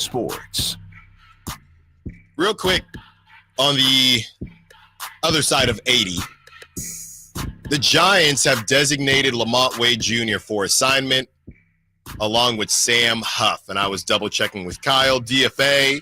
Sports. Real quick, on the other side of 80, the Giants have designated Lamont Wade Jr. for assignment along with Sam Huff. And I was double-checking with Kyle, DFA.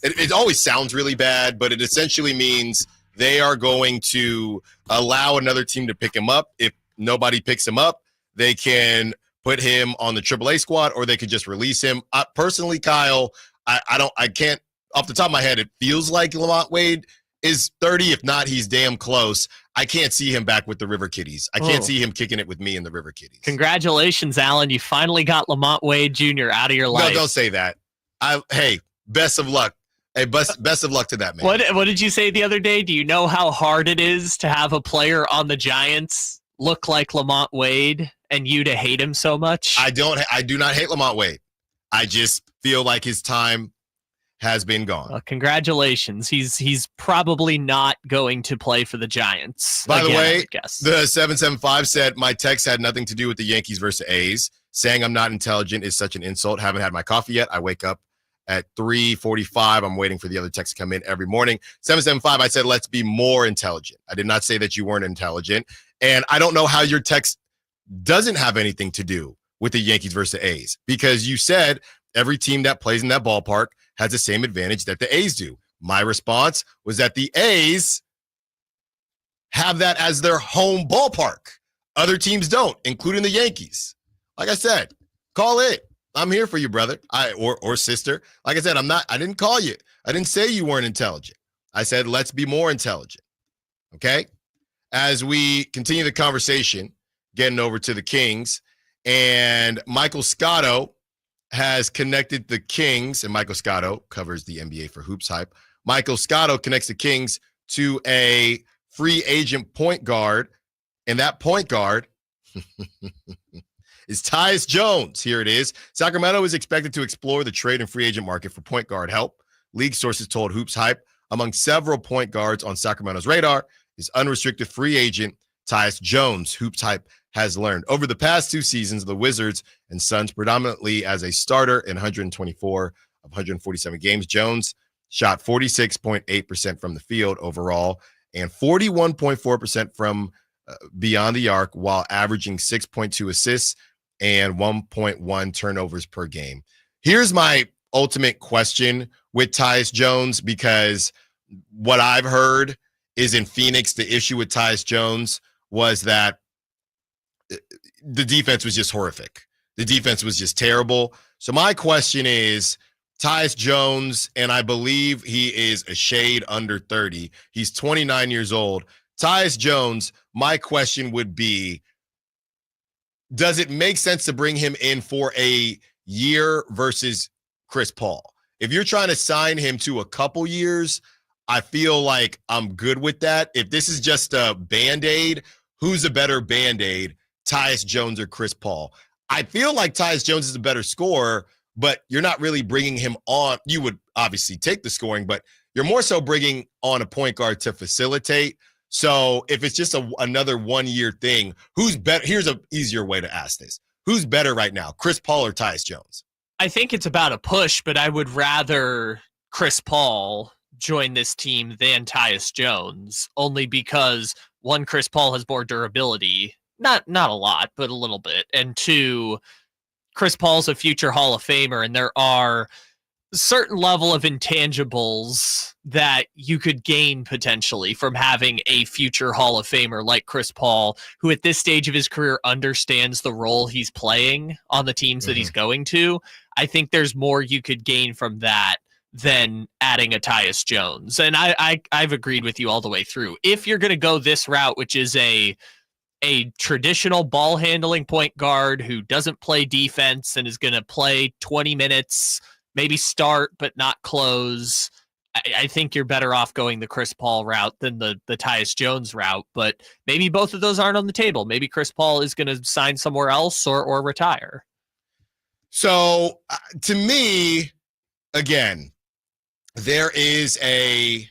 It always sounds really bad, but it essentially means they are going to allow another team to pick him up. If nobody picks him up, they can put him on the AAA squad, or they could just release him. Personally, Kyle, I can't, off the top of my head, it feels like Lamont Wade is 30. If not, he's damn close. I can't see him back with the River Kitties. I can't see him kicking it with me in the River Kitties. Congratulations, Allen. You finally got Lamont Wade Jr. out of your life. No, don't say that. Hey, best of luck. Hey, best of luck to that man. What did you say the other day? Do you know how hard it is to have a player on the Giants look like Lamont Wade and you to hate him so much? I do not hate Lamont Wade. I just feel like his time has been gone. Well, congratulations. He's probably not going to play for the Giants. By the way, the 775 said, my text had nothing to do with the Yankees versus A's. Saying I'm not intelligent is such an insult. Haven't had my coffee yet. I wake up at 3:45. I'm waiting for the other text to come in every morning. 775, I said, let's be more intelligent. I did not say that you weren't intelligent. And I don't know how your text doesn't have anything to do with the Yankees versus the A's, because you said every team that plays in that ballpark has the same advantage that the A's do. My response was that the A's have that as their home ballpark. Other teams don't, including the Yankees. Like I said, call it. I'm here for you, brother, or sister. Like I said, I didn't call you. I didn't say you weren't intelligent. I said, let's be more intelligent. Okay? As we continue the conversation, getting over to the Kings, and Michael Scotto has connected the Kings, and Michael Scotto covers the NBA for Hoops Hype. Michael Scotto connects the Kings to a free agent point guard, and that point guard is Tyus Jones. Here it is. Sacramento is expected to explore the trade and free agent market for point guard help. League sources told Hoops Hype among several point guards on Sacramento's radar is unrestricted free agent Tyus Jones. Hoops Hype has learned. Over the past 2 seasons, the Wizards and Suns, predominantly as a starter in 124 of 147 games, Jones shot 46.8% from the field overall and 41.4% from beyond the arc, while averaging 6.2 assists and 1.1 turnovers per game. Here's my ultimate question with Tyus Jones, because what I've heard is in Phoenix, the issue with Tyus Jones was that the defense was just horrific. The defense was just terrible. So my question is, Tyus Jones, and I believe he is a shade under 30. He's 29 years old. Tyus Jones, my question would be, does it make sense to bring him in for a year versus Chris Paul? If you're trying to sign him to a couple years, I feel like I'm good with that. If this is just a Band-Aid, who's a better Band-Aid, Tyus Jones or Chris Paul? I feel like Tyus Jones is a better scorer, but you're not really bringing him on. You would obviously take the scoring, but you're more so bringing on a point guard to facilitate. So if it's just another 1-year thing, who's better? Here's an easier way to ask this. Who's better right now, Chris Paul or Tyus Jones? I think it's about a push, but I would rather Chris Paul join this team than Tyus Jones, only because, one, Chris Paul has more durability. Not a lot, but a little bit. And 2, Chris Paul's a future Hall of Famer, and there are certain level of intangibles that you could gain potentially from having a future Hall of Famer like Chris Paul, who at this stage of his career understands the role he's playing on the teams that he's going to. I think there's more you could gain from that than adding a Tyus Jones. And I've agreed with you all the way through. If you're going to go this route, which is a traditional ball handling point guard who doesn't play defense and is going to play 20 minutes, maybe start but not close, I think you're better off going the Chris Paul route than the Tyus Jones route. But maybe both of those aren't on the table. Maybe Chris Paul is going to sign somewhere else or retire. So to me, again, there is a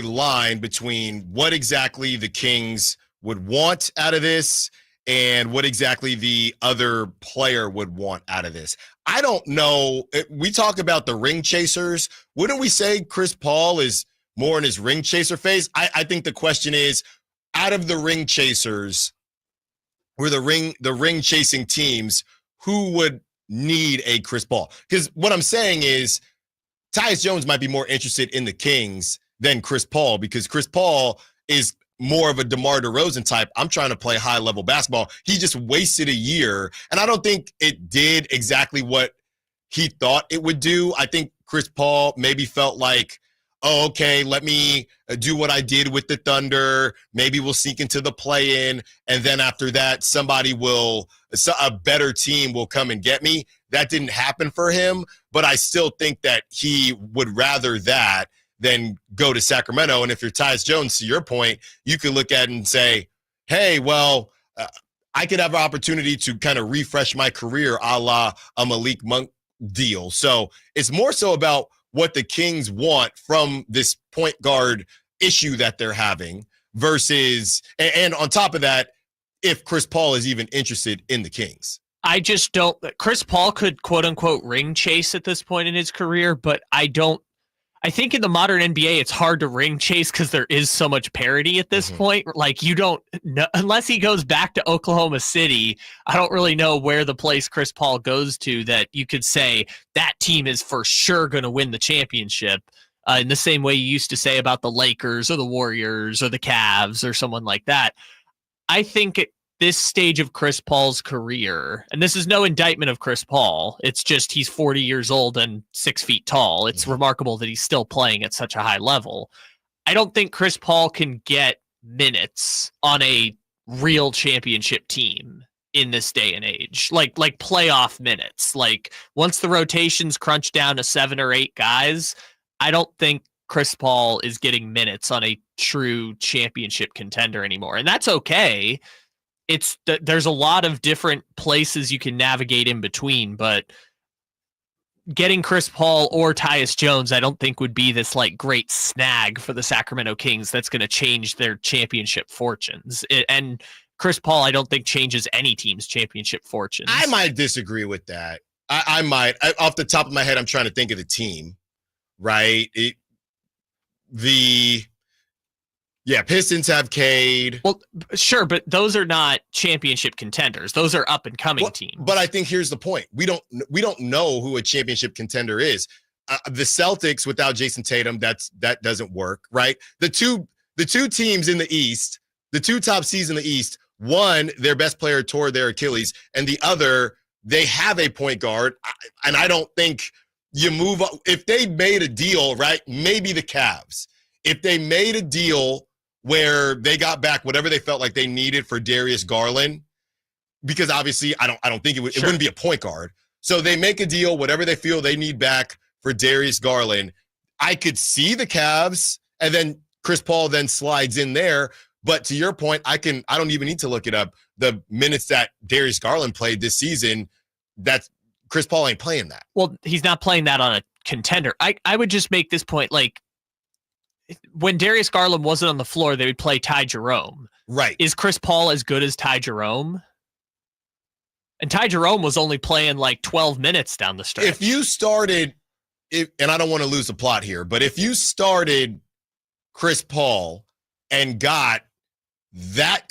line between what exactly the Kings would want out of this and what exactly the other player would want out of this. I don't know. We talk about the ring chasers. Wouldn't we say Chris Paul is more in his ring chaser phase? I think the question is, out of the ring chasers, or the ring chasing teams, who would need a Chris Paul? Because what I'm saying is, Tyus Jones might be more interested in the Kings than Chris Paul, because Chris Paul is more of a DeMar DeRozan type. I'm trying to play high level basketball. He just wasted a year, and I don't think it did exactly what he thought it would do. I think Chris Paul maybe felt like, oh, okay, let me do what I did with the Thunder. Maybe we'll sneak into the play-in, and then after that, a better team will come and get me. That didn't happen for him, but I still think that he would rather that than go to Sacramento. And if you're Tyus Jones, to your point, you could look at it and say, hey, well, I could have an opportunity to kind of refresh my career a la a Malik Monk deal. So it's more so about what the Kings want from this point guard issue that they're having versus, and on top of that, if Chris Paul is even interested in the Kings. I just don't. Chris Paul could quote unquote ring chase at this point in his career, but I think in the modern NBA, it's hard to ring chase because there is so much parity at this point. Like, you don't know, unless he goes back to Oklahoma City, I don't really know where the place Chris Paul goes to that you could say that team is for sure going to win the championship. In the same way you used to say about the Lakers or the Warriors or the Cavs or someone like that. I think at this stage of Chris Paul's career, and this is no indictment of Chris Paul, it's just he's 40 years old and 6 feet tall. It's remarkable that he's still playing at such a high level. I don't think Chris Paul can get minutes on a real championship team in this day and age, like playoff minutes. Like, once the rotations crunch down to 7 or 8 guys, I don't think Chris Paul is getting minutes on a true championship contender anymore. And that's okay. There's a lot of different places you can navigate in between, but getting Chris Paul or Tyus Jones, I don't think would be this like great snag for the Sacramento Kings that's going to change their championship fortunes. And Chris Paul, I don't think changes any team's championship fortunes. I might disagree with that. I might. Off the top of my head, I'm trying to think of the team, right? Pistons have Cade. Well, sure, but those are not championship contenders. Those are up and coming teams. But I think here's the point: we don't know who a championship contender is. The Celtics without Jason Tatum, that doesn't work, right? The two teams in the East, the two top seeds in the East, one, their best player tore their Achilles, and the other, they have a point guard, and I don't think you move up. If they made a deal, right? Maybe the Cavs. If they made a deal where they got back whatever they felt like they needed for Darius Garland, because obviously I don't think it wouldn't be a point guard. So they make a deal, whatever they feel they need back for Darius Garland. I could see the Cavs, and then Chris Paul then slides in there. But to your point, I don't even need to look it up. The minutes that Darius Garland played this season, that's Chris Paul ain't playing that. Well, he's not playing that on a contender. I would just make this point, like, when Darius Garland wasn't on the floor, they would play Ty Jerome. Right. Is Chris Paul as good as Ty Jerome? And Ty Jerome was only playing like 12 minutes down the stretch. If you started, and I don't want to lose the plot here, but if you started Chris Paul and got that,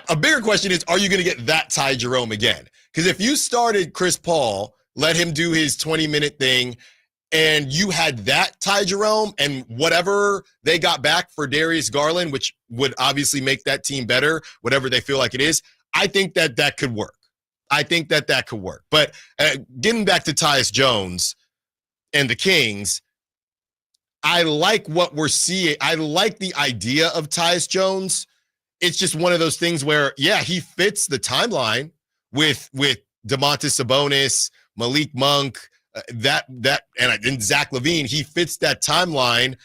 a bigger question is, are you going to get that Ty Jerome again? Because if you started Chris Paul, let him do his 20-minute thing, and you had that Ty Jerome and whatever they got back for Darius Garland, which would obviously make that team better, whatever they feel like it is, I think that could work. I think that could work. But getting back to Tyus Jones and the Kings, I like what we're seeing. I like the idea of Tyus Jones. It's just one of those things where, yeah, he fits the timeline with Domantas Sabonis, Malik Monk, and Zach LaVine. He fits that timeline.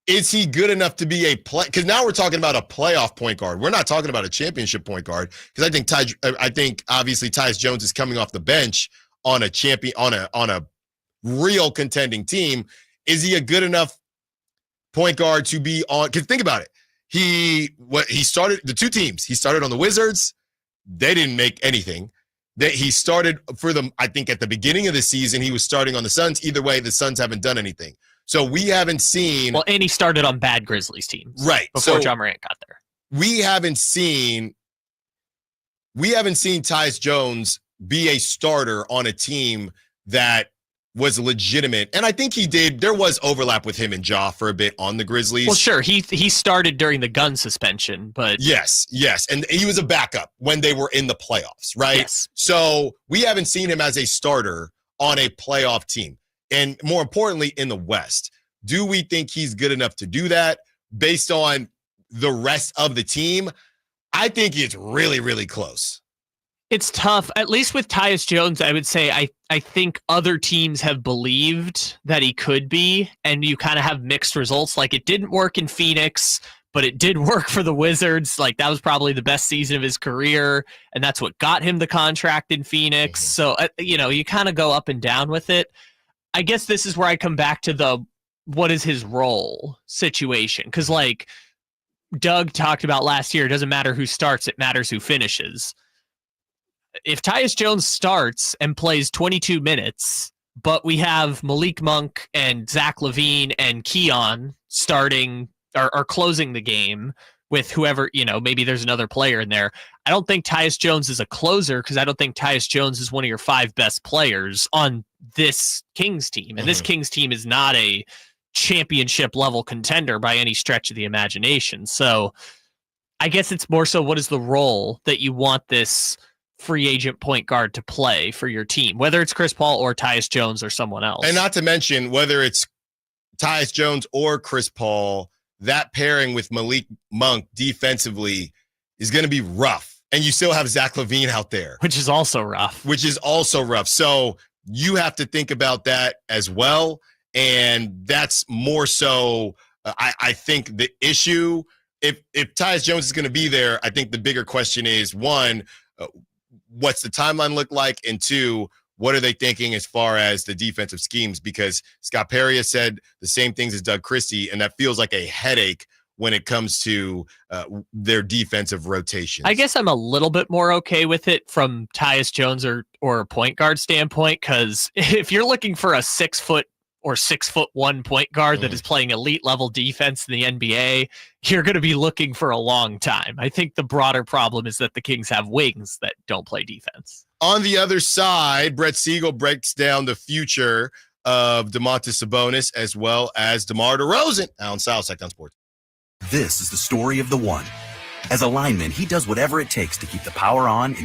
Is he good enough to be a play? Because now we're talking about a playoff point guard. We're not talking about a championship point guard. Because I think obviously Tyus Jones is coming off the bench on a real contending team. Is he a good enough point guard to be on? Because think about it. He started the two teams. He started on the Wizards. They didn't make anything. that he started for them. I think at the beginning of the season, he was starting on the Suns. Either way, the Suns haven't done anything. So we haven't seen. Well, and he started on bad Grizzlies teams. Right. Before So John Morant got there. We haven't seen Tyus Jones be a starter on a team that was legitimate. And I think he did. There was overlap with him and Ja for a bit on the Grizzlies. Well, sure. He started during the gun suspension, but Yes. And he was a backup when they were in the playoffs, right? Yes. So we haven't seen him as a starter on a playoff team. And more importantly, in the West. Do we think he's good enough to do that based on the rest of the team? I think it's really, really close. It's tough. At least with Tyus Jones, I would say I think other teams have believed that he could be, and you kind of have mixed results. Like, it didn't work in Phoenix, but it did work for the Wizards. Like, that was probably the best season of his career, and that's what got him the contract in Phoenix. So, you kind of go up and down with it. I guess this is where I come back to the what is his role situation. Because, like Doug talked about last year, it doesn't matter who starts, it matters who finishes. If Tyus Jones starts and plays 22 minutes, but we have Malik Monk and Zach LaVine and Keon starting or closing the game with whoever, maybe there's another player in there. I don't think Tyus Jones is a closer because I don't think Tyus Jones is one of your 5 best players on this Kings team. And this Kings team is not a championship level contender by any stretch of the imagination. So I guess it's more so what is the role that you want this free agent point guard to play for your team, whether it's Chris Paul or Tyus Jones or someone else. And not to mention whether it's Tyus Jones or Chris Paul, that pairing with Malik Monk defensively is going to be rough. And you still have Zach LaVine out there. Which is also rough. So you have to think about that as well. And that's more so, I think, the issue. If Tyus Jones is going to be there, I think the bigger question is, one, what's the timeline look like? And 2, what are they thinking as far as the defensive schemes? Because Scott Perry has said the same things as Doug Christie, and that feels like a headache when it comes to their defensive rotations. I guess I'm a little bit more okay with it from Tyus Jones or a point guard standpoint, because if you're looking for a 6 foot or 6'1" point guard that is playing elite level defense in the NBA, you're going to be looking for a long time. I think the broader problem is that the Kings have wings that don't play defense. On the other side, Brett Siegel breaks down the future of Domantas Sabonis as well as DeMar DeRozan. Allen Stiles, Sactown Sports. This is the story of the one. As a lineman, he does whatever it takes to keep the power on